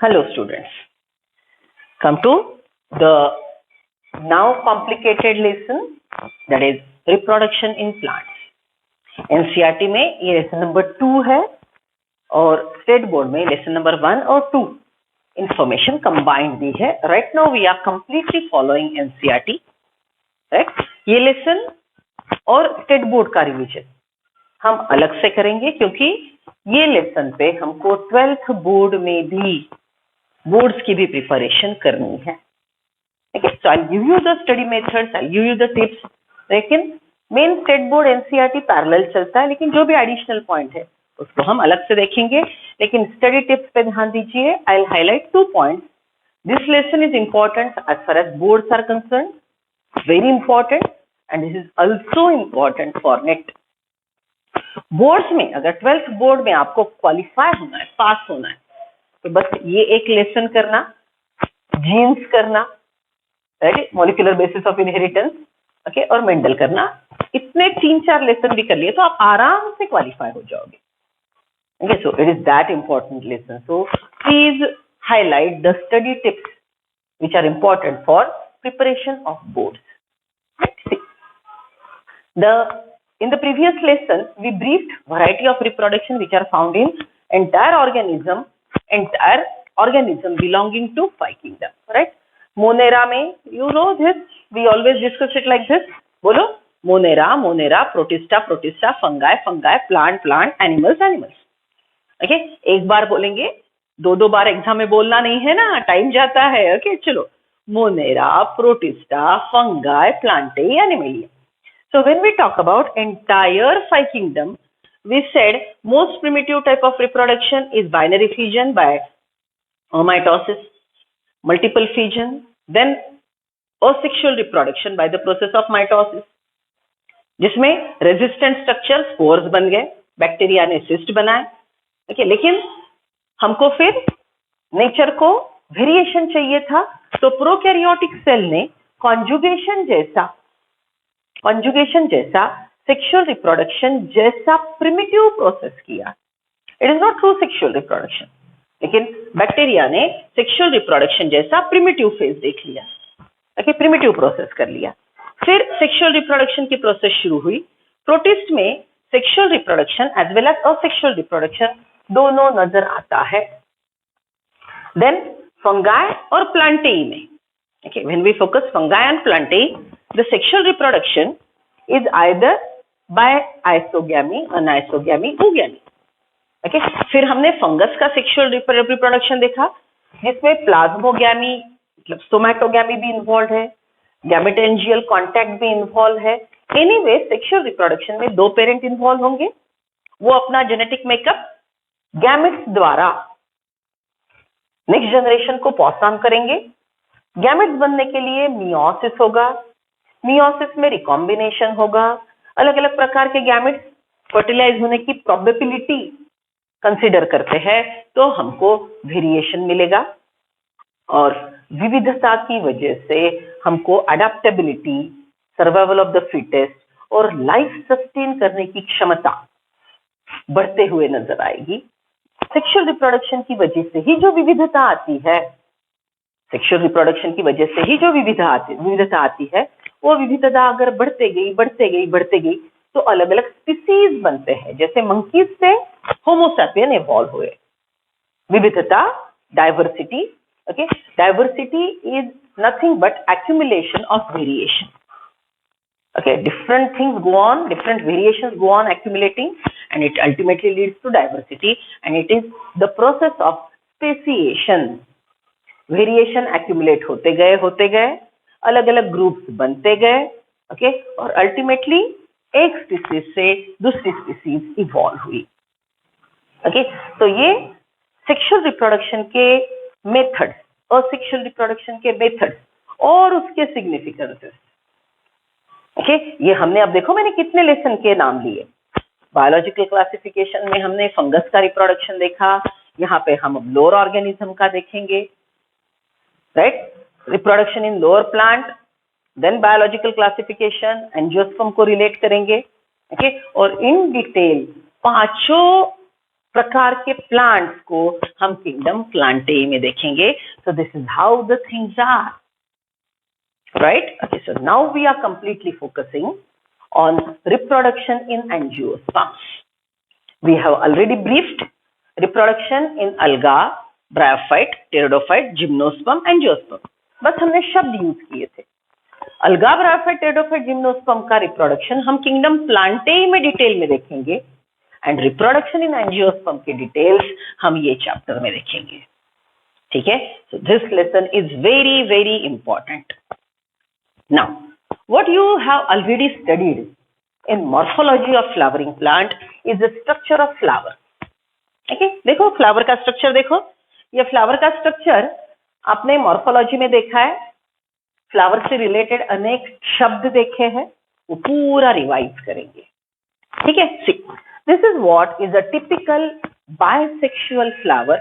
Hello students, come to the now complicated lesson, that is reproduction in plants. NCERT में ये lesson number 2 है और state board में lesson number 1 और 2 information combined दी है. Right now we are completely following NCERT. Right, ये lesson और स्टेट बोर्ड का रिवीजन हम अलग से करेंगे क्योंकि ये लेसन पे हमको 12th बोर्ड में भी बोर्ड्स की भी प्रिपरेशन करनी है. ठीक है, so I give you the study methods, I give you the tips. लेकिन main state board NCERT parallel चलता है, लेकिन जो भी एडिशनल पॉइंट है उसको हम अलग से देखेंगे. लेकिन स्टडी टिप्स पे ध्यान दीजिए. I will highlight 2 points. This lesson is important as far as boards are concerned, very important, and this is also important for NEET. Boards में अगर 12th बोर्ड में आपको क्वालिफाई होना है, पास होना है, तो बस ये एक लेसन करना, जीन्स करना, right, molecular basis of inheritance, okay, और मेंडल करना. इतने 3-4 लेसन भी कर लिए तो आप आराम से क्वालिफाई हो जाओगे. Okay, so it is that important lesson. So please highlight the study tips which are important for preparation of boards. In the previous lesson, we briefed variety of reproduction which are found in entire organism belonging to 5 kingdom. Right? Monera में, you know this, we always discuss it like this. बोलो, Monera, Protista, fungi, plant, animals. Okay? एक बार बोलेंगे, 2 बार exam में बोलना नहीं है ना, time जाता है. ओके, चलो, Monera, Protista, fungi, plantae, animalia. So when we talk about entire 5 kingdom, we said most primitive type of reproduction is binary fission by mitosis, multiple fission, then asexual reproduction by the process of mitosis, जिसमें resistant structure spores बन गए, bacteria ने cyst बनाए. Okay, लेकिन हमको फिर nature को variation चाहिए था, तो प्रोकैरियोटिक सेल ने कॉन्जुगेशन जैसा सेक्सुअल रिप्रोडक्शन जैसा प्रिमिटिव प्रोसेस किया. It is not true sexual reproduction, लेकिन बैक्टीरिया ने सेक्सुअल रिप्रोडक्शन जैसा प्रिमिटिव फेज देख लिया. ओके, प्रिमिटिव प्रोसेस कर लिया. फिर सेक्सुअल रिप्रोडक्शन की प्रोसेस शुरू हुई. प्रोटिस्ट में sexual reproduction as well as asexual reproduction दोनों नजर आता है. देन फंगाई और प्लांटेई में, okay, when we focus fungi and plantae, the sexual reproduction is either by isogamy, anisogamy, oogamy. Okay, फिर हमने फंगस का सेक्सुअल रिप्रोडक्शन देखा, जिसमें प्लाज्मोगैमी मतलब सोमैटोगैमी भी इन्वॉल्व है, गैमेटेंजियल कॉन्टैक्ट भी इन्वॉल्व है. एनीवे, सेक्सुअल रिप्रोडक्शन में 2 पेरेंट इन्वॉल्व होंगे. वो अपना जेनेटिक मेकअप गैमेट्स द्वारा नेक्स्ट जनरेशन को पास ऑन करेंगे. गैमेट्स बनने के लिए मियोसिस होगा, मियोसिस में रिकॉम्बिनेशन होगा. अलग अलग प्रकार के गैमेट्स फर्टिलाइज होने की प्रोबेबिलिटी कंसीडर करते हैं, तो हमको वेरिएशन मिलेगा. और विविधता की वजह से हमको adaptability, survival of the fittest और लाइफ सस्टेन करने की क्षमता बढ़ते हुए नजर आएगी. सेक्सुअल रिप्रोडक्शन की वजह से ही जो विविधता आती है, सेक्सुअल रिप्रोडक्शन की वजह से ही जो विविधता आती है, वो विविधता अगर बढ़ते गई तो अलग अलग स्पीसीज बनते हैं. जैसे मंकीज से होमोसैपियन इवॉल्व हुए. विविधता, diversity. Okay, diversity is nothing but accumulation of variation. Okay, different things go on, different variations go on accumulating, and it ultimately leads to diversity, and it is the process of speciation. Variation accumulate होते गए, अलग अलग groups बनते गए. Okay, और ultimately एक species से दूसरी स्पीसीज इवॉल्व हुई. ओके, तो ये सेक्सुअल रिप्रोडक्शन के मेथड्स, असेक्सुअल रिप्रोडक्शन के मेथड्स और उसके सिग्निफिकेंसेस. ओके, ये हमने, अब देखो मैंने कितने लेसन के नाम लिए. बायोलॉजिकल क्लासिफिकेशन में हमने फंगस का रिप्रोडक्शन देखा, यहाँ पे हम अब लोअर ऑर्गेनिज्म का देखेंगे. Right, reproduction in lower plant, then biological classification, angiosperm को रिलेट करेंगे. ओके, और इन डिटेल 5 प्रकार के प्लांट्स को हम किंगडम प्लांटेई में देखेंगे. So this is how the things are, right? Okay, so now we are completely focusing on reproduction in angiosperms. We have already briefed reproduction in alga, bryophyte, pteridophyte, gymnosperm, angiosperm. बस हमने शब्द use किए थे. अलगा, bryophyte, pteridophyte, gymnosperm का reproduction हम kingdom प्लांटेई में detail में देखेंगे एंड रिप्रोडक्शन इन एंजियोस्पर्म की डिटेल्स हम ये चैप्टर में देखेंगे. ठीक है? So this lesson is very very important. Now what you have already studied in morphology of flowering plant is the structure of flower. ठीक है? देखो फ्लावर का स्ट्रक्चर देखो. ये फ्लावर का स्ट्रक्चर आपने मॉर्फोलॉजी में देखा है. फ्लावर से रिलेटेड अनेक शब्द देखे हैं, वो पूरा रिवाइज करेंगे. ठीक है? See, this is what is a typical bisexual flower.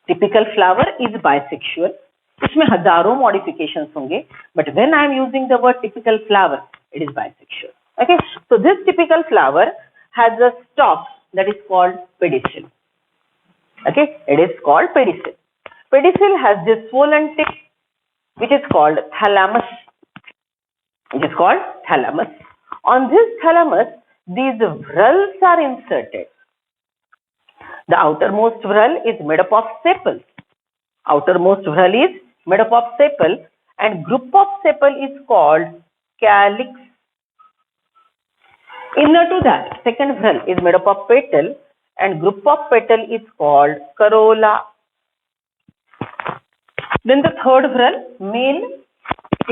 Typical flower is bisexual. इसमें हजारों मॉडिफिकेशंस होंगे, but when I am using the word typical flower, it is bisexual. Okay, so this typical flower has a stalk that is called pedicel. Okay, it is called pedicel. Pedicel has this swollen tip which is called thalamus. It is called thalamus. On this thalamus, these whorls are inserted. The outermost whorl is made up of sepals. Outermost whorl is made up of sepal, and group of sepal is called calyx. Inner to that, second whorl is made up of petal, and group of petal is called corolla. Then the third whorl, male,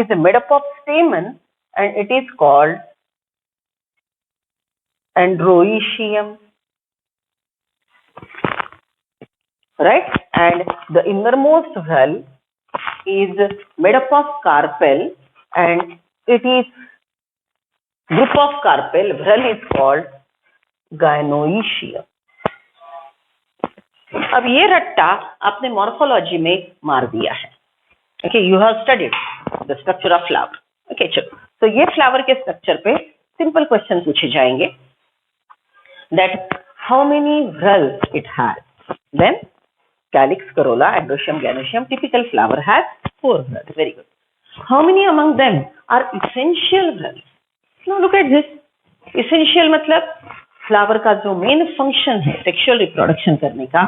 is made up of stamen and it is called androecium. Right? And the innermost whorl is made up of carpel and it is group of carpel whorl is called gynoecium. अब ये रट्टा आपने morphology में मार दिया है. Okay, you have studied the structure of flower. Okay, चलो, तो ये फ्लावर के स्ट्रक्चर पे सिंपल क्वेश्चन पूछे जाएंगे. That how many whorls it has. Then calyx, corolla, androecium, gynoecium. Typical flower has 4 whorls. Very good. How many among them are essential whorls? Now look at this. Essential मतलब flower का जो main function है sexual reproduction करने का.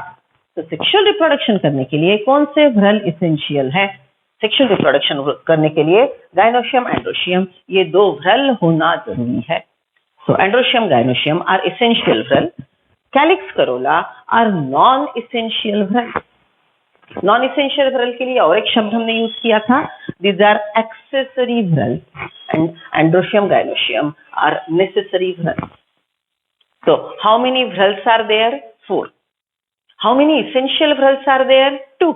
तो sexual reproduction करने के लिए कौन से whorl इसेंशियल है? सेक्सुअल रिप्रोडक्शन करने के लिए गायनोशियम, एंड्रोशियम, ये 2 whorl होना जरूरी है. So androecium, gynoecium are essential whorl. Calyx, corolla are non essential whorl. Non essential whorl के लिए और एक शब्द हमने यूज किया था, these are accessory whorl, and androecium, gynoecium are necessary whorl. So, how many whorls are there? 4. How many essential whorls are there? 2.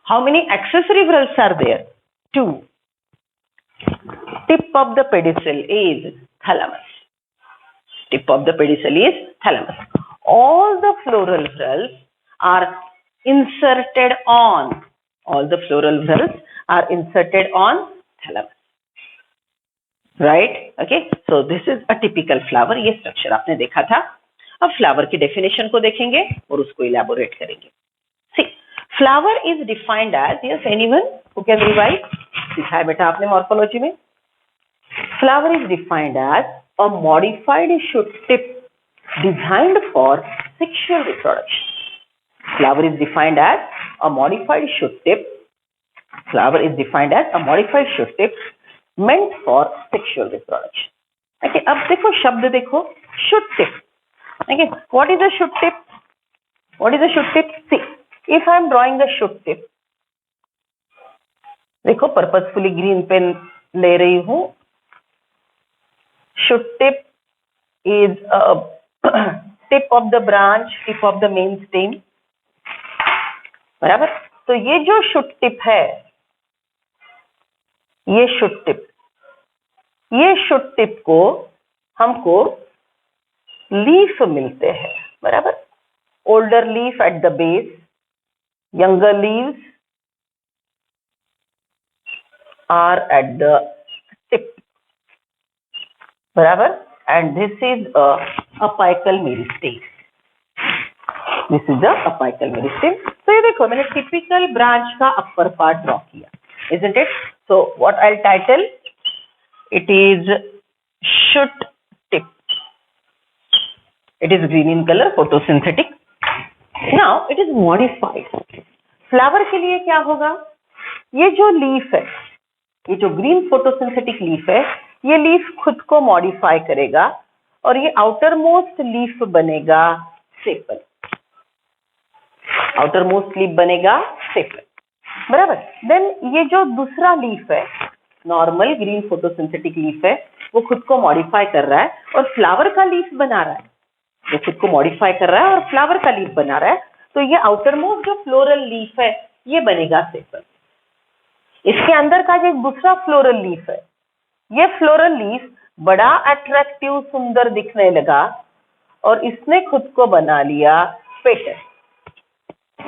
How many accessory whorls are there? 2. Tip of the pedicel is thalamus. Tip of the pedicel is thalamus. All the floral whorls are inserted on. All the floral whorls are inserted on thalamus. Right. Okay, so this is a typical flower. ये structure आपने देखा था. अब flower की definition को देखेंगे और उसको इलैबोरेट करेंगे. See, flower is defined as, yes anyone who can revise? सीखा है बेटा आपने मॉर्फोलॉजी में. Flower is defined as a modified shoot tip designed for sexual reproduction. Flower is defined as a modified shoot tip. Flower is defined as a modified shoot tip meant for sexual reproduction. Okay, अब देखो शब्द देखो, shoot tip. Okay, what is a shoot tip? What is a shoot tip? See, if I am drawing the shoot tip, देखो purposefully green pen ले रही हूँ. Shoot tip is a tip of the branch, tip of the main stem. बराबर. तो ये जो shoot tip है, ये शूट टिप, ये शूट टिप को हमको लीफ मिलते हैं. बराबर. Older leaf at the base, younger leaves are at the tip. बराबर. And this is a apical meristem. This is the apical meristem. तो ये देखो मैंने टिपिकल ब्रांच का अपर पार्ट ड्रॉ किया, isn't it? So what I'll title it is shoot tip. It is green in color, photosynthetic. Now it is modified. Flower के लिए क्या होगा, ये जो लीफ है, ये जो ग्रीन फोटोसिंथेटिक लीफ है, ये लीफ खुद को मॉडिफाई करेगा और ये आउटर मोस्ट लीफ बनेगा सेपल। आउटर मोस्ट लीफ बनेगा सेपल, बराबर। देन ये जो दूसरा लीफ है, नॉर्मल ग्रीन फोटोसिंथेटिक लीफ है, वो खुद को मॉडिफाई कर रहा है और फ्लावर का लीफ बना रहा है। वो खुद को मॉडिफाई कर रहा है और फ्लावर का लीफ बना रहा है, तो ये आउटर मोस्ट जो फ्लोरल लीफ है ये बनेगा सेपल। इसके अंदर का जो दूसरा फ्लोरल लीफ है, ये फ्लोरल लीफ बड़ा अट्रैक्टिव सुंदर दिखने लगा और इसने खुद को बना लिया पेटल।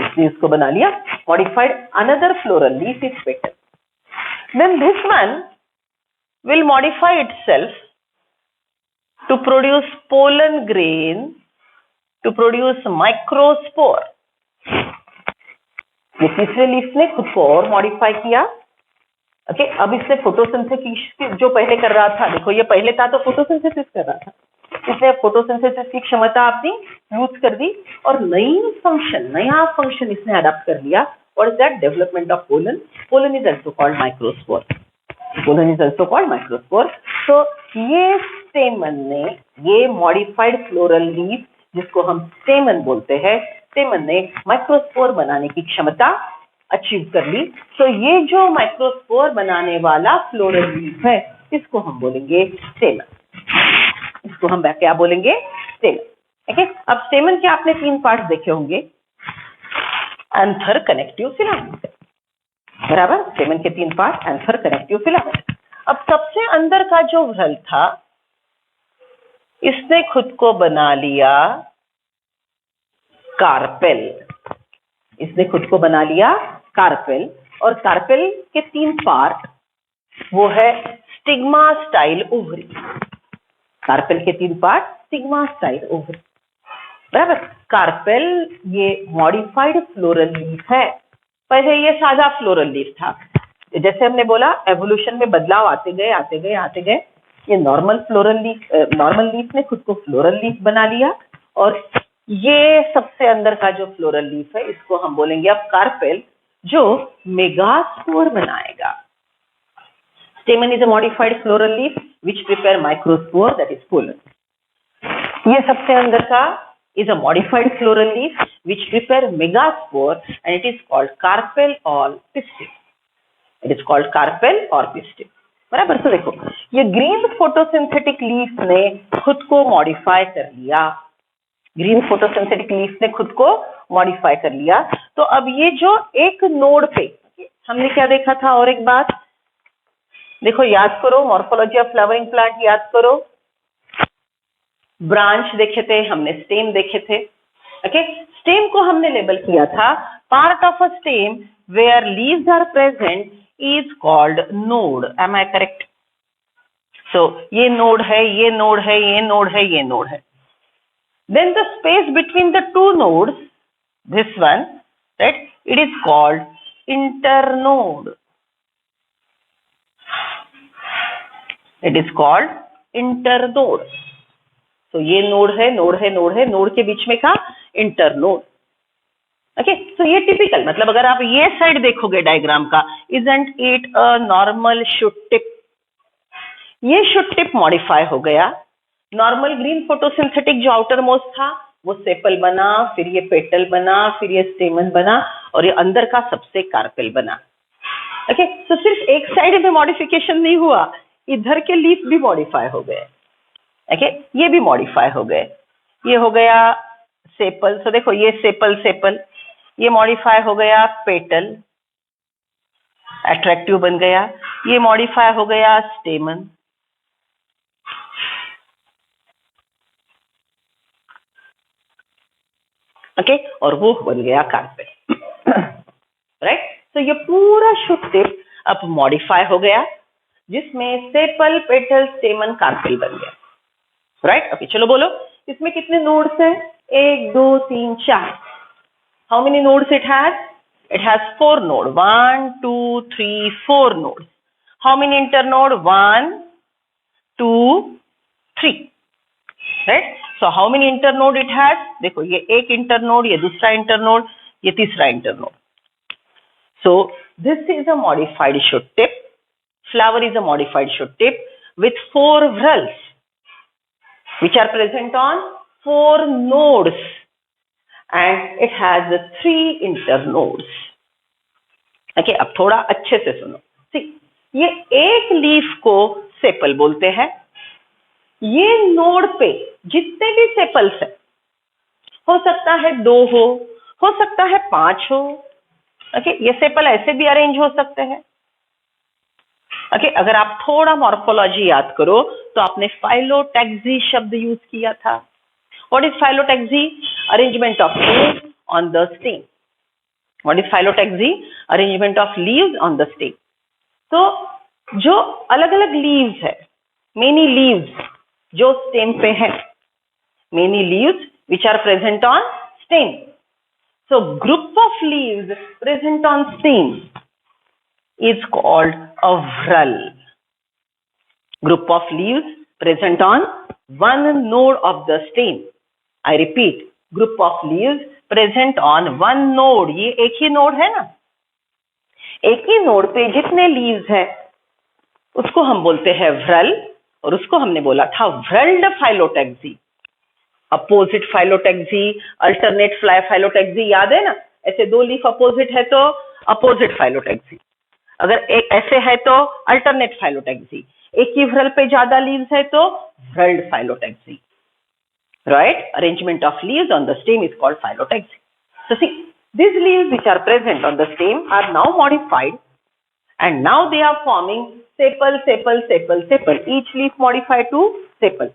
इसने इसको बना लिया modified another floral leaf is petal. Then this one will modify itself to produce pollen grain, to produce microspore. ये तीसरे लीफ ने खुद को और मॉडिफाई किया। ओके, अब इसने फोटोसिंथेसिस जो पहले कर रहा था, देखो ये पहले था तो फोटोसिंथेसिस कर रहा था, इसने फोटोसिंथेसिस की क्षमता अपनी लूज कर दी और नया फंक्शन इसने अडॉप्ट कर लिया। What is that? Development of pollen. Pollen is also called microspore. Pollen is also called microspore. तो ये स्टेमन ने, ये मॉडिफाइड फ्लोरल लीफ जिसको हम स्टेमन बोलते हैं, स्टेमन ने माइक्रोस्पोर बनाने की क्षमता अचीव कर ली। तो ये जो माइक्रोस्पोर बनाने वाला फ्लोरल लीफ है, इसको हम बोलेंगे स्टेमन। इसको हम क्या बोलेंगे? स्टेमन। ओके, अब स्टेमन के आपने 3 पार्ट्स देखे होंगे। एंथर, कनेक्टिव, फिलामेंट, बराबर। स्टेमन के 3 पार्ट, एंथर, कनेक्टिव, फिलामेंट। अब सबसे अंदर का जो व्रल था, इसने खुद को बना लिया कार्पेल। इसने खुद को बना लिया कार्पेल, और कार्पेल के 3 पार्ट, वो है स्टिग्मा स्टाइल ओवरी। कार्पेल के 3 पार्ट, स्टिग्मा स्टाइल ओवरी, बराबर। कार्पेल ये मॉडिफाइड फ्लोरल लीफ है। पहले ये सादा फ्लोरल लीफ था, जैसे हमने बोला एवोल्यूशन में बदलाव आते गए। ये नॉर्मल लीफ ने खुद को फ्लोरल लीफ बना लिया, और ये सबसे अंदर का जो फ्लोरल लीफ है, इसको हम बोलेंगे अब कार्पेल, जो मेगास्पोर बनाएगा। स्टेमन is a modified floral leaf which prepare microspore, that is pollen. ये सबसे अंदर का is a modified floral leaf which prepare megaspore, and it is called carpel or pistil. It is called carpel or pistil, बराबर। तो देखो ये green photosynthetic leaf ने खुद को मॉडिफाई कर लिया। ग्रीन फोटोसिंथेटिक लीफ ने खुद को मॉडिफाई कर लिया। तो अब ये जो एक नोड पे हमने क्या देखा था, और एक बात देखो, याद करो, मॉर्फोलॉजी ऑफ फ्लावरिंग प्लांट याद करो। ब्रांच देखे थे हमने, स्टेम देखे थे। ओके, स्टेम को हमने लेबल किया था, part of a stem where leaves are present is called node. Am I correct? So ये नोड है, ये नोड है, ये नोड है, ये नोड है। Then the space between the 2 nodes, this one, right, it is called internode. It is called internode. तो ये नोड है, नोड के बीच में का इंटरनोड। ओके, तो ये टिपिकल, मतलब अगर आप ये साइड देखोगे डायग्राम का, isn't it a normal shoot tip? ये shoot tip मॉडिफाई हो गया। नॉर्मल ग्रीन फोटोसिंथेटिक जो आउटर मोस्ट था, वो सेपल बना, फिर ये पेटल बना, फिर ये स्टेमन बना, और ये अंदर का सबसे कार्पेल बना। ओके, तो सिर्फ एक साइड में मॉडिफिकेशन नहीं हुआ, इधर के लीफ भी मॉडिफाई हो गए। ओके, ये भी मॉडिफाई हो गए। ये हो गया सेपल। तो देखो ये सेपल, ये मॉडिफाई हो गया पेटल, अट्रैक्टिव बन गया। ये मॉडिफाई हो गया स्टेमन। ओके, और वो बन गया कार्पेल। राइट, तो ये पूरा शूट टिप अब मॉडिफाई हो गया, जिसमें सेपल, पेटल, स्टेमन, कार्पेल बन गया। राइट, ओके, चलो बोलो इसमें कितने नोड्स हैं? 1 2 3 4। How many nodes it has? It has 4 nodes. 1, 2, 3, 4 nodes. How many internode? 1, 2, 3. Right? So how many internode it has? देखो ये एक internode, ये दूसरा internode, ये तीसरा internode. So this is a modified shoot tip. Flower is a modified shoot tip with 4 whorls which are present on 4 nodes, and it has 3 internodes. Okay, अब थोड़ा अच्छे से सुनो. See, ये एक लीफ को सेपल बोलते हैं. ये नोड पे जितने भी सेपल्स है, हो सकता है 2 हो सकता है 5 हो. ओके, ये सेपल ऐसे भी अरेंज हो सकते हैं. ओके, अगर आप थोड़ा मॉर्फोलॉजी याद करो तो आपने फाइलोटैक्सी शब्द यूज किया था. What is phyllotaxy? Arrangement of leaves on the stem. What is phyllotaxy? Arrangement of leaves on the stem. तो जो अलग अलग लीव्स है, मेनी लीव्स जो स्टेम पे है, many leaves which are present on stem. So group of leaves present on stem is called a whorl. Group of leaves present on one node of the stem. I repeat, group of leaves present on one node. ये एक ही node है ना? एक ही node पे जितने leaves है उसको हम बोलते हैं whorl, और उसको हमने बोला था whorled phyllotaxy. Opposite phyllotaxy, alternate phyllotaxy, याद है ना? ऐसे 2 लीफ अपोजिट है तो अपोजिट फाइलोटैक्सी, अगर एक ऐसे है तो अल्टरनेट फाइलोटैक्सी, एक ही व्हर्ल पे ज्यादा लीव्स है तो whorled phyllotaxy. Right? Arrangement of leaves on the stem is called phyllotaxy. So see, these leaves which are present on the stem are now modified, and now they are forming sepal, sepal, sepal, sepal. Each leaf modified to sepal.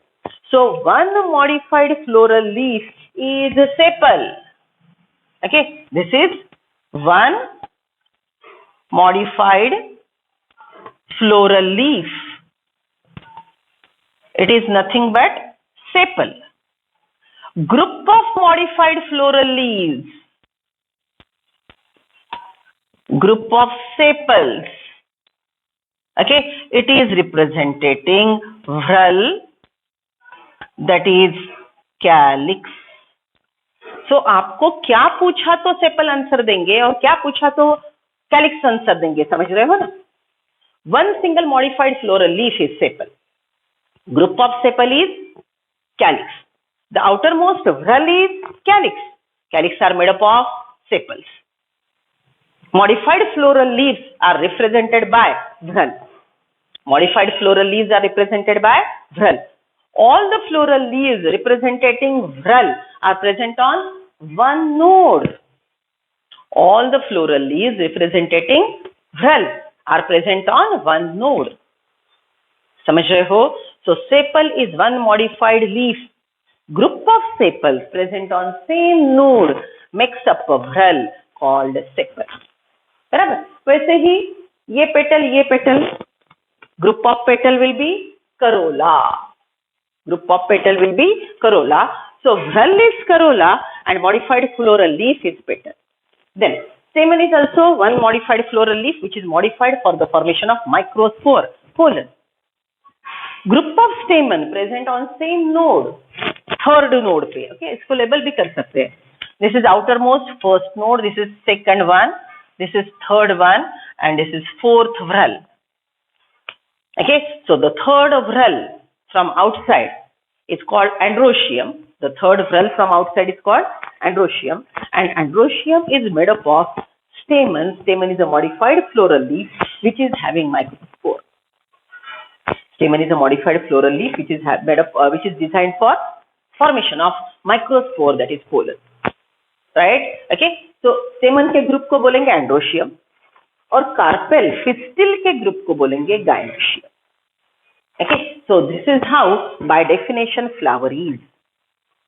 So one modified floral leaf is a sepal. Okay, this is one modified floral leaf. It is nothing but sepal. Group of modified floral leaves. Group of sepals. Okay, it is representing whorl, that is calyx. So आपको क्या पूछा तो sepal answer देंगे और क्या पूछा तो calyx answer देंगे, समझ रहे हो ना? One single modified floral leaf is sepal. Group of sepal is calyx. The outermost whorl is calyx. Calyx are made up of sepals. Modified floral leaves are represented by whorl. Modified floral leaves are represented by whorl. All the floral leaves representing whorl are present on one node. All the floral leaves representing whorl are present on one node. समझ रहे हो? So sepal is one modified leaf. Group of sepals present on same node makes up a whorl called sepal. बराबर? वैसे ही ये petal, group of petal will be corolla. Group of petal will be corolla. So whorl is corolla and modified floral leaf is petal. Then stamen is also one modified floral leaf which is modified for the formation of microspore, pollen. Group of stamen present on same node, third node पे. Okay, इसको label भी कर सकते हैं. This is outermost first node, this is second one, this is third one, and this is fourth whorl. Okay, so the third whorl from outside is called androecium. The third whorl from outside is called androecium, and androecium is made up of stamen. Stamen is a modified floral leaf which is having microspore. Stamen is a modified floral leaf which is made up, which is designed for formation of microspore, that is pollen. Right? Okay, so stamen के group को बोलेंगे androecium और carpel फिस्टिल के group को बोलेंगे gynoecium. Okay, so this is how by definition flower is.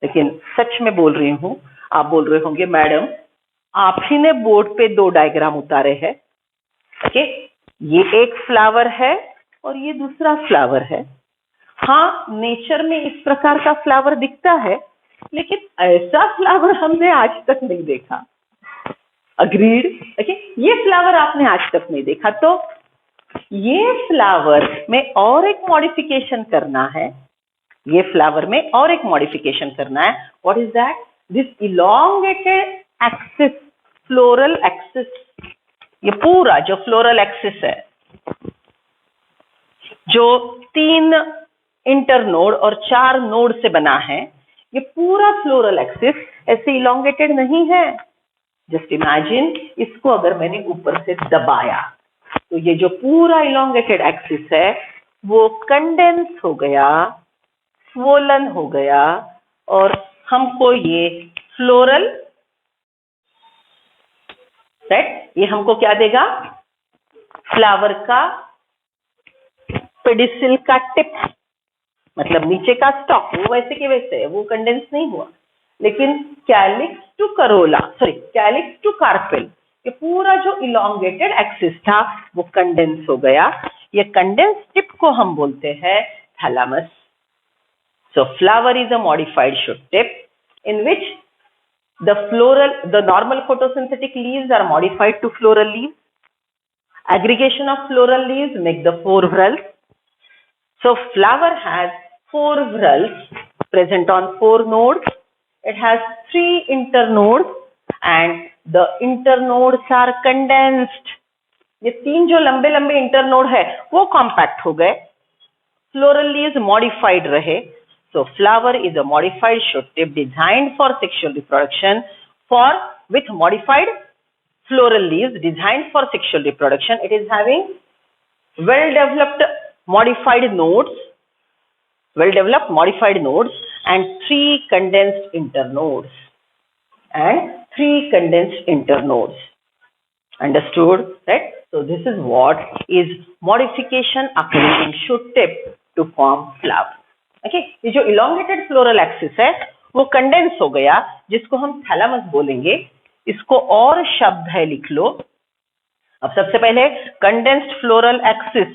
लेकिन सच में बोल रही हूँ, आप बोल रहे होंगे मैडम आप ही ने बोर्ड पे 2 डायग्राम उतारे हैं. ओके, ये एक फ्लावर है और ये दूसरा फ्लावर है. हाँ, नेचर में इस प्रकार का फ्लावर दिखता है, लेकिन ऐसा फ्लावर हमने आज तक नहीं देखा. अग्रीड। ओके, ये फ्लावर आपने आज तक नहीं देखा, तो ये फ्लावर में और एक मॉडिफिकेशन करना है, ये फ्लावर में और एक मॉडिफिकेशन करना है। What is that? This elongated axis, floral axis, ये पूरा जो फ्लोरल एक्सिस है, जो 3 इंटरनोड और 4 नोड से बना है, ये पूरा फ्लोरल एक्सिस ऐसे इलोंगेटेड नहीं है। जस्ट इमेजिन, इसको अगर मैंने ऊपर से दबाया तो ये जो पूरा इलोंगेटेड एक्सिस है वो कंडेंस हो गया, स्वोलन हो गया, और हमको ये फ्लोरल सेट, ये हमको क्या देगा? फ्लावर का पेडिसिल का टिप, मतलब नीचे का स्टॉक, वो वैसे के वैसे है, वो कंडेंस नहीं हुआ। लेकिन calyx to corolla, sorry calyx to carpel, ये पूरा जो इलोंगेटेड एक्सिस था वो कंडेंस हो गया। ये कंडेंस टिप को हम बोलते हैं thalamus. So flower is a modified shoot tip in which the normal photosynthetic leaves are modified to floral leaves. Aggregation of floral leaves make the 4 whorls. So flower has 4 whorls present on 4 nodes. It has 3 internodes and the internodes are condensed. ये 3 जो लंबे लंबे internode है वो compact हो गए, floral leaves modified रहे। So flower is a modified shoot tip designed for sexual reproduction, with modified floral leaves designed for sexual reproduction. It is having well-developed modified nodes and 3 condensed internodes. Understood, right? So this is what is modification occurring in shoot tip to form flower. Okay, ये जो elongated floral axis है वो condense हो गया, जिसको हम thalamus बोलेंगे। इसको और शब्द है, लिख लो। अब सबसे पहले condensed floral axis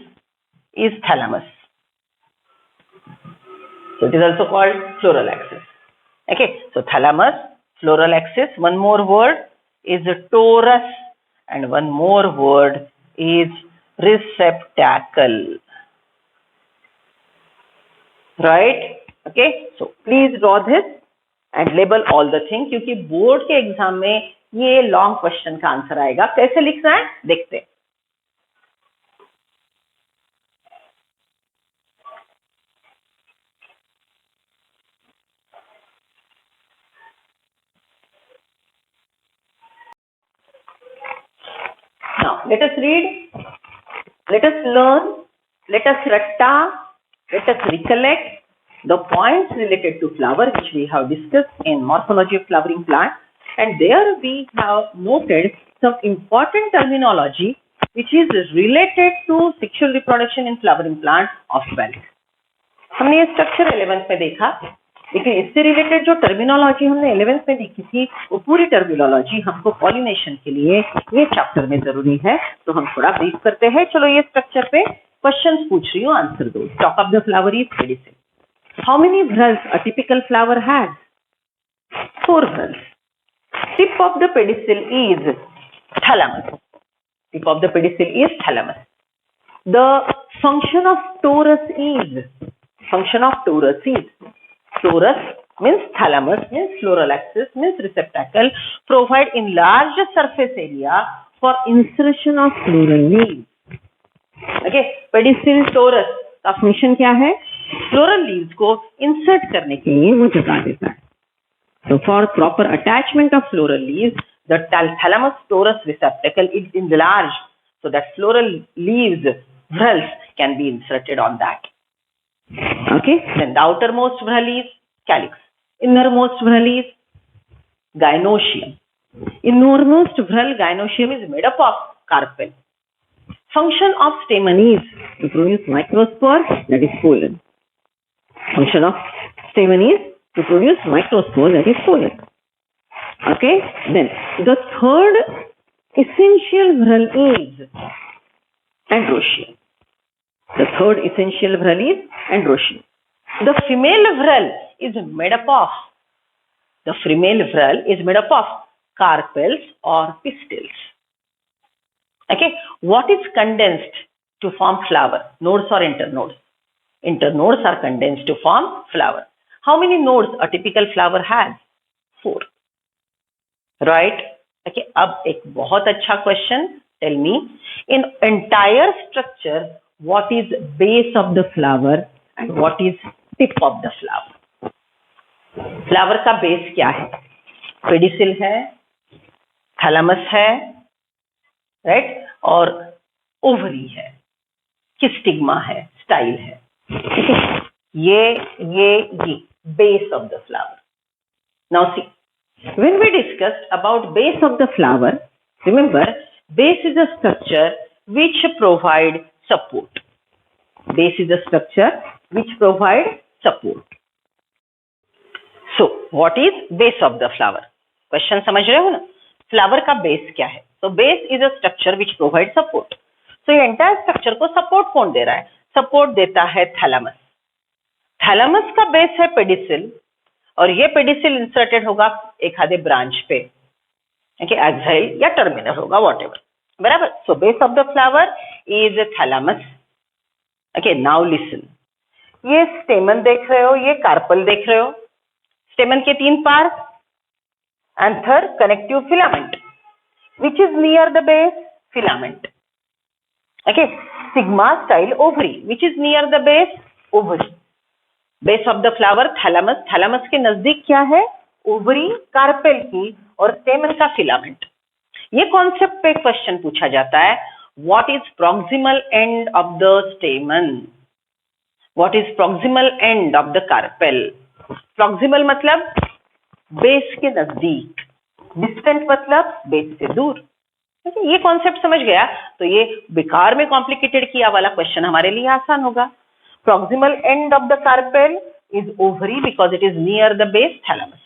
is thalamus, so it is also called floral axis. Okay, so thalamus, floral axis, one more word is torus and one more word is receptacle, right? Okay, so please draw this and label all the things, क्योंकि board के exam में ये long question का answer आएगा। कैसे लिखना है देखते हैं। Now let us read, let us learn, let us ratta, let us recollect the points related to flower which we have discussed in morphology of flowering plant, and there we have noted some important terminology which is related to sexual reproduction in flowering plant of wealth. हमने ये structure 11th में देखा, लेकिन इससे related जो terminology हमने 11th में देखी थी वो पूरी टर्मिनोलॉजी हमको पॉलिनेशन के लिए ये चैप्टर में जरूरी है, तो हम थोड़ा ब्रीफ करते हैं। चलो ये स्ट्रक्चर पे क्वेश्चंस पूछ रही हूँ, आंसर दो। Stock of the flower is pedicel. How many whorls a typical flower has? 4 whorls. Tip of the pedicel is thalamus. Tip of the pedicel is thalamus. The function of torus is, torus means thalamus, means floral axis, means receptacle, provide enlarged surface area for insertion of floral leaves. Okay, pedicel torus का function क्या है? Floral leaves को insert करने के लिए वो जगह देता है। So for proper attachment of floral leaves, the thalamus torus receptacle is enlarged so that floral leaves whorls can be inserted on that. Okay, then the outermost whorl is calyx, innermost whorl is gynoecium. Innermost whorl gynoecium is made up of carpel. Function of stamen is to produce microspore, that is pollen. Function of stamen is to produce microspore, that is pollen. Okay, then the third essential whorl is androecium. The third essential whorl is androecium. The female whorl is made up of carpels or pistils. Okay, what is condensed to form flower? Nodes or internodes? Internodes are condensed to form flower. How many nodes a typical flower has? 4. Right? Okay, अब एक बहुत अच्छा question. Tell me, in entire structure, what is base of the flower and what is tip of the flower? Flower का base क्या है? Pedicel है, thalamus है, right, और ओवरी है, कि स्टिग्मा है, स्टाइल है. ये base of the flower. Now see, when we discussed about base of the flower, remember base is a structure which provide support. Base is a structure which provide support. So what is base of the flower? Question समझ रहे हो ना? Flower का base क्या है? So base is a structure which provide support. So ये entire structure को support कौन दे रहा है? Support देता है थैलेमस. थैलेमस का बेस है पेडिसिल, और ये पेडिसिल इंसर्टेड होगा एक आधे ब्रांच पे, एक्साइल या टर्मिनल होगा, व्हाटएवर. बराबर. So base of the flower is thalamus. Okay, now listen. ये स्टेमन देख रहे हो, ये कार्पल देख रहे हो. स्टेमन के 3 part. Anther, connective, filament. Which is near the base? Filament. Okay, sigma, style, ovary. Which is near the base? Ovary. Base of the flower thalamus. Thalamus के नजदीक क्या है? ओवरी, कार्पेल की, और स्टेमन का फिलामेंट. ये कॉन्सेप्ट पे क्वेश्चन पूछा जाता है. What is proximal and of the स्टेमन? What is proximal and of the carpel? Proximal मतलब बेस के नजदीक, डिस्टेंट मतलब बेस से दूर. ये कॉन्सेप्ट समझ गया तो ये बेकार में कॉम्प्लिकेटेड किया वाला क्वेश्चन हमारे लिए आसान होगा. Proximal end of the carpel is ovary because it is near the base, thalamus.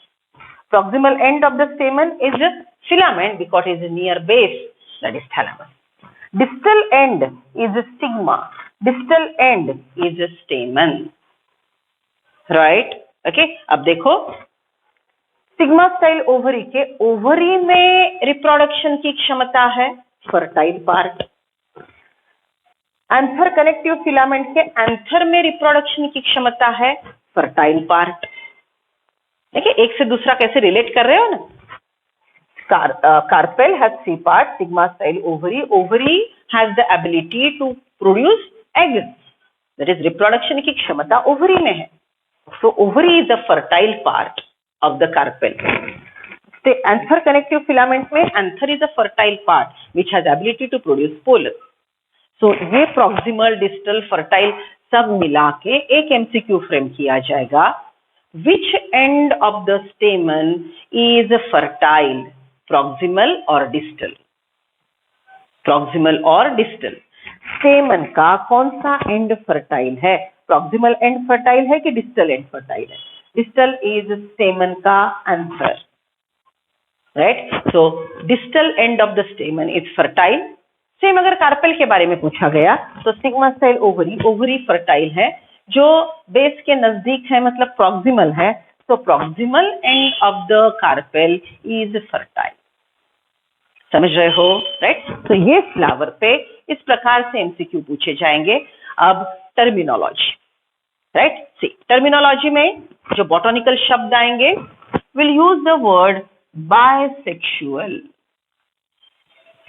Proximal end of the stamen is filament because it is near base, that is thalamus. Distal end is stigma. Distal end is stamen. Right? Okay. अब देखो, stigma style ovary के ovary में reproduction की क्षमता है, fertile part. Anther, connective, filament के anther में reproduction की क्षमता है, फर्टाइल पार्ट. देखिए एक से दूसरा कैसे रिलेट कर रहे हो ना. Carpel has 3 part, stigma, style, ovary. Ovary has the ability to produce eggs, that is reproduction की क्षमता ओवरी में है. So ovary is the fertile part of the carpel. Anther, connective, filament में anther is the fertile part which has ability to produce pollen. तो ये proximal, distal, fertile सब मिला के एक एमसीक्यू फ्रेम किया जाएगा. Which end of the stamen is fertile, proximal और डिस्टल? प्रॉक्सिमल और डिस्टल. स्टेमन का कौन सा एंड फर्टाइल है? प्रॉक्सिमल एंड फर्टाइल है कि डिस्टल एंड फर्टाइल है? डिस्टल इज स्टेमन का anther. Right. So distal end of the stamen is fertile. Same अगर कार्पेल के बारे में पूछा गया तो stigma, style, ovary. Ovary fertile है, जो बेस के नजदीक है, मतलब प्रॉक्सिमल है. तो proximal and of the carpel is fertile. समझ रहे हो? राइट. तो ये फ्लावर पे इस प्रकार से एमसीक्यू पूछे जाएंगे. अब टर्मिनोलॉजी. राइट. सी, टर्मिनोलॉजी में जो बॉटनिकल शब्द आएंगे, will use the word bisexual.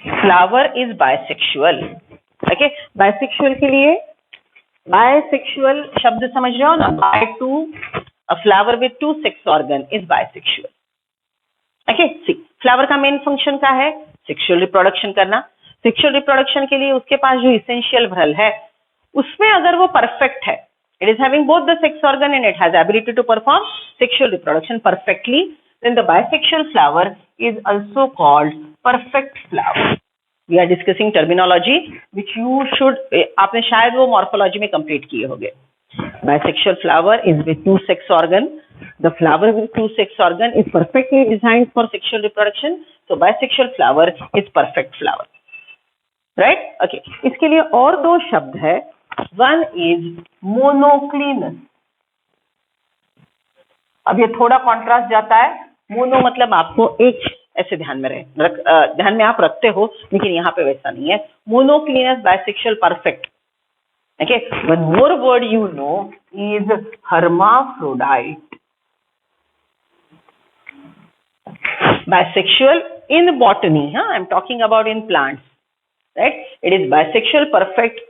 Flower is bisexual. Okay, bisexual के लिए बायसेक्सुअल शब्द समझ रहे हो ना. Bi two, a flower with 2 sex organ is bisexual. Okay. See, flower का मेन फंक्शन क्या है? सेक्सुअल रिप्रोडक्शन करना. सेक्सुअल रिप्रोडक्शन के लिए उसके पास जो इसेंशियल भ्रल है, उसमें अगर वो परफेक्ट है, it is having both the sex organ and it has ability to perform sexual reproduction perfectly, then the bisexual flower is also called perfect flower. We are discussing terminology which you should, आपने शायद वो morphology में complete किए होंगे. Bisexual flower is with 2 sex organ. The flower with 2 sex organ is perfectly designed for sexual reproduction. So bisexual flower is perfect flower. Right? Okay. इसके लिए और 2 शब्द है. One is monoclinous. अब ये थोड़ा कॉन्ट्रास्ट जाता है. मोनो मतलब आपको एक ऐसे ध्यान में ध्यान में आप रखते हो, लेकिन यहाँ पे वैसा नहीं है. Monoclinous bisexual perfect. Okay, one more word you know is hermaphrodite. Bisexual in botany, I'm talking about in plants, right? It is bisexual, perfect,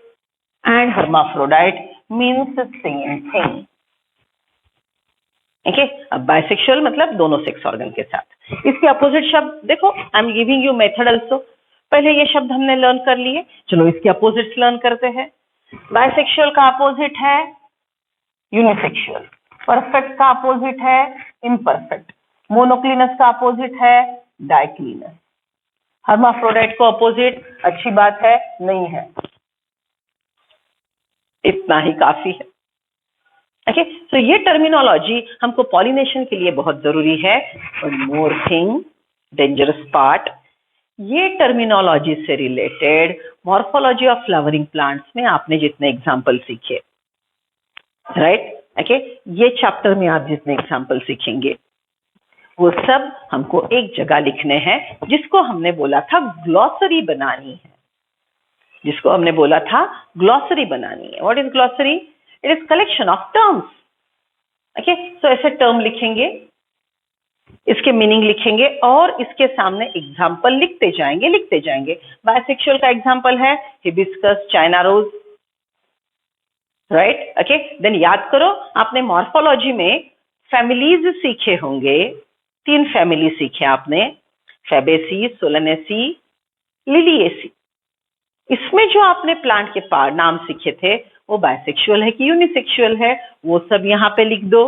and hermaphrodite means the same thing. Okay, अब bisexual मतलब दोनों sex organ के साथ. इसके opposite शब्द देखो, I am giving you method also. पहले ये शब्द हमने लर्न कर लिए, चलो इसके अपोजिट्स लर्न करते हैं. बाइसेक्सुअल का अपोजिट है यूनिसेक्सुअल, परफेक्ट का अपोजिट है इम्परफेक्ट, मोनोक्लिनस का अपोजिट है डाइक्लिनस, हर्माफ्रोडाइट को अपोजिट अच्छी बात है नहीं है. इतना ही काफी है. ओके, तो ये टर्मिनोलॉजी हमको पॉलिनेशन के लिए बहुत जरूरी है. One more thing, dangerous part, ये टर्मिनोलॉजी से related morphology of flowering plants में आपने जितने एग्जाम्पल सीखे, राइट, ओके, ये चैप्टर में आप जितने एग्जाम्पल सीखेंगे वो सब हमको एक जगह लिखने हैं, जिसको हमने बोला था ग्लॉसरी बनानी है. जिसको हमने बोला था ग्लॉसरी बनानी है. What is glossary? It is collection of terms. Okay, so ऐसे टर्म लिखेंगे, इसके मीनिंग लिखेंगे और इसके सामने एग्जाम्पल लिखते जाएंगे. बाइसेक्सुअल का एग्जाम्पल है hibiscus, China rose, right. Okay, then याद करो, आपने मॉर्फोलॉजी में फैमिलीज सीखे होंगे. 3 फैमिली सीखे आपने, फैबेसी, सोलेनेसी, लिलिएसी. इसमें जो आपने प्लांट के नाम सीखे थे वो बाइसेक्सुअल है कि यूनिसेक्सुअल है, वो सब यहाँ पे लिख दो.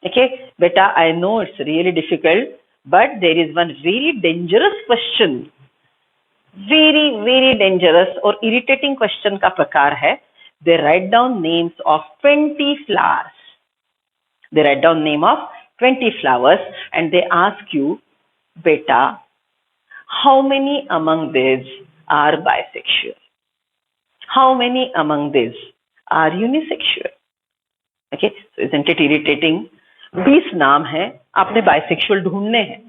Okay, beta, I know it's really difficult, but there is one very dangerous question, very dangerous और irritating question का प्रकार है. They write down names of 20 flowers. They write down name of 20 flowers and they ask you, beta, how many among these are bisexual? How many among these are unisexual? Okay, so isn't it irritating? 20 नाम है, आपने bisexual ढूंढने हैं,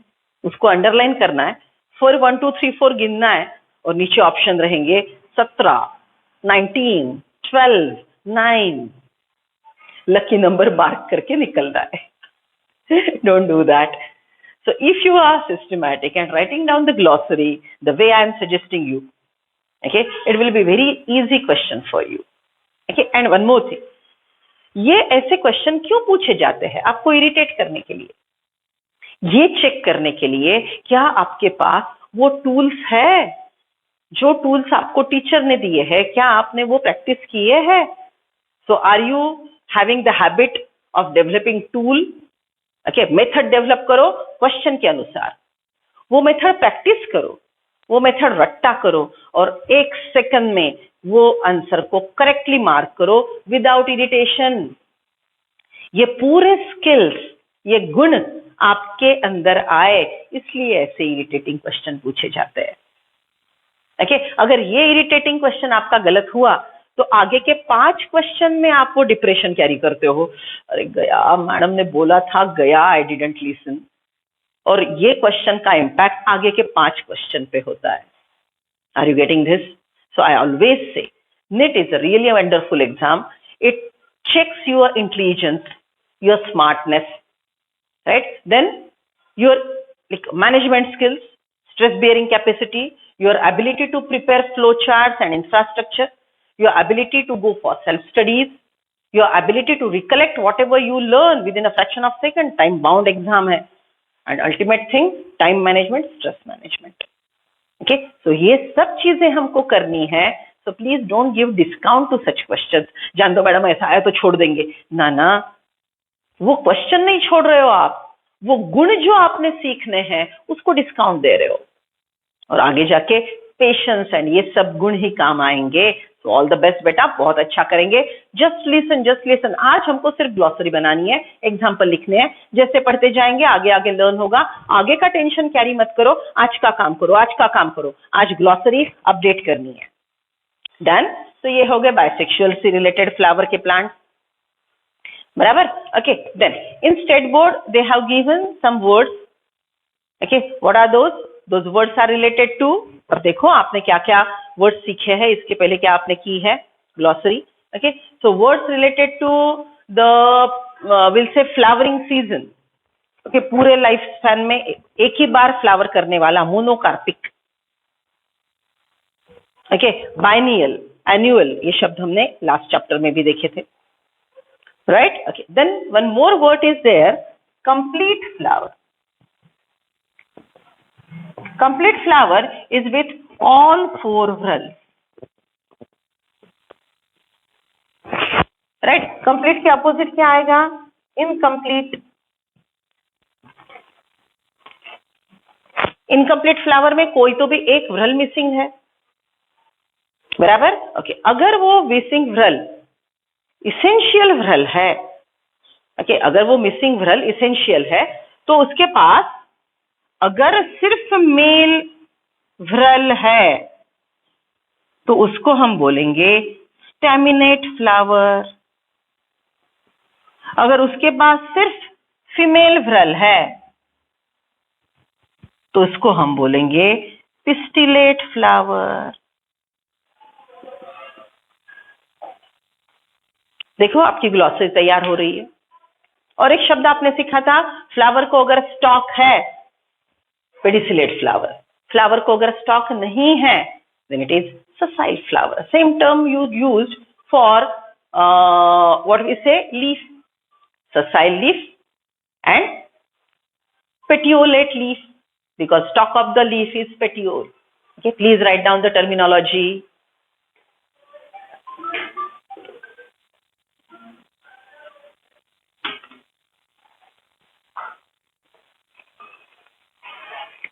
उसको underline करना है, 4 1 2 3 4 गिनना है और नीचे ऑप्शन रहेंगे 17, 19, 12, 9. लकी नंबर मार्क करके निकलना है. Don't do that. So if you are systematic and writing down the glossary the way I am suggesting you, okay, it will be very easy question for you. Okay, and one more thing, ये ऐसे question क्यों पूछे जाते हैं? आपको irritate करने के लिए, ये चेक करने के लिए क्या आपके पास वो टूल्स है, जो टूल्स आपको टीचर ने दिए हैं, क्या आपने वो प्रैक्टिस किए हैं? So are you having the habit of developing tool? Okay, method develop करो क्वेश्चन के अनुसार, वो मेथड प्रैक्टिस करो, वो मेथड रट्टा करो और 1 सेकंड में वो आंसर को करेक्टली मार्क करो विदाउट इरिटेशन. ये पूरे स्किल्स, ये गुण आपके अंदर आए, इसलिए ऐसे इरिटेटिंग क्वेश्चन पूछे जाते हैं. ओके, अगर ये इरिटेटिंग क्वेश्चन आपका गलत हुआ तो आगे के 5 क्वेश्चन में आप वो डिप्रेशन कैरी करते हो. अरे गया, मैडम ने बोला था गया, आई डिडंट लिसन. और ये क्वेश्चन का इम्पैक्ट आगे के 5 क्वेश्चन पे होता है. Are you getting this? So I always say, NEET is a really wonderful exam. It checks your intelligence, your smartness, right? Then your management skills, stress-bearing capacity, your ability to prepare flow charts and infrastructure, your ability to go for self-studies, your ability to recollect whatever you learn within a fraction of a second. Time-bound exam है. And ultimate thing, time management, stress management. Okay, so ये सब चीजें हमको करनी है. So please don't give discount to such questions. जान दो madam ऐसा आया तो छोड़ देंगे, ना, वो क्वेश्चन नहीं छोड़ रहे हो आप, वो गुण जो आपने सीखने हैं उसको डिस्काउंट दे रहे हो. और आगे जाके पेशेंस एंड ये सब गुण ही काम आएंगे. सो ऑल द बेस्ट बेटा, बहुत अच्छा करेंगे. Just listen. आज हमको सिर्फ ग्लॉसरी बनानी है, एग्जाम्पल लिखने हैं. जैसे पढ़ते जाएंगे आगे लर्न होगा. आगे का टेंशन कैरी मत करो, आज का काम करो. आज ग्लॉसरी अपडेट करनी है. डन. तो ये हो गए बाइसेक्सुअल से रिलेटेड फ्लावर के प्लांट, बराबर. Okay, then in state board they have given some words okay, what are those words are related to. अब देखो आपने क्या क्या वर्ड्स सीखे हैं, इसके पहले क्या आपने की है glossary. Okay, so words related to the will से फ्लावरिंग सीजन। ओके, पूरे लाइफ स्पैन में एक ही बार फ्लावर करने वाला, मोनोकार्पिक। ओके, बाइनियल, एनुअल, ये शब्द हमने लास्ट चैप्टर में भी देखे थे, right. Okay, then one more word is there, complete flower. Complete flower is with all 4 whorls, right. Complete के अपोजिट क्या आएगा, इनकम्प्लीट। इनकम्प्लीट फ्लावर में कोई तो भी एक व्रल मिसिंग है, बराबर। ओके, अगर वो मिसिंग व्रल इसेंशियल व्रल है, ओके, अगर वो मिसिंग व्रल इसेंशियल है, तो उसके पास अगर सिर्फ मेल व्रल है तो उसको हम बोलेंगे स्टैमिनेट फ्लावर। अगर उसके पास सिर्फ फीमेल व्रल है तो उसको हम बोलेंगे पिस्टिलेट फ्लावर। देखो आपकी ग्लॉसरी तैयार हो रही है। और एक शब्द आपने सीखा था, फ्लावर को अगर स्टॉक है, पेडिसिलेट फ्लावर। फ्लावर को अगर स्टॉक नहीं है, then it is sessile flower. Same term you used for what we say, leaf, sessile leaf and petiolate leaf, because stalk of the leaf is petiole. Okay, please write down the terminology.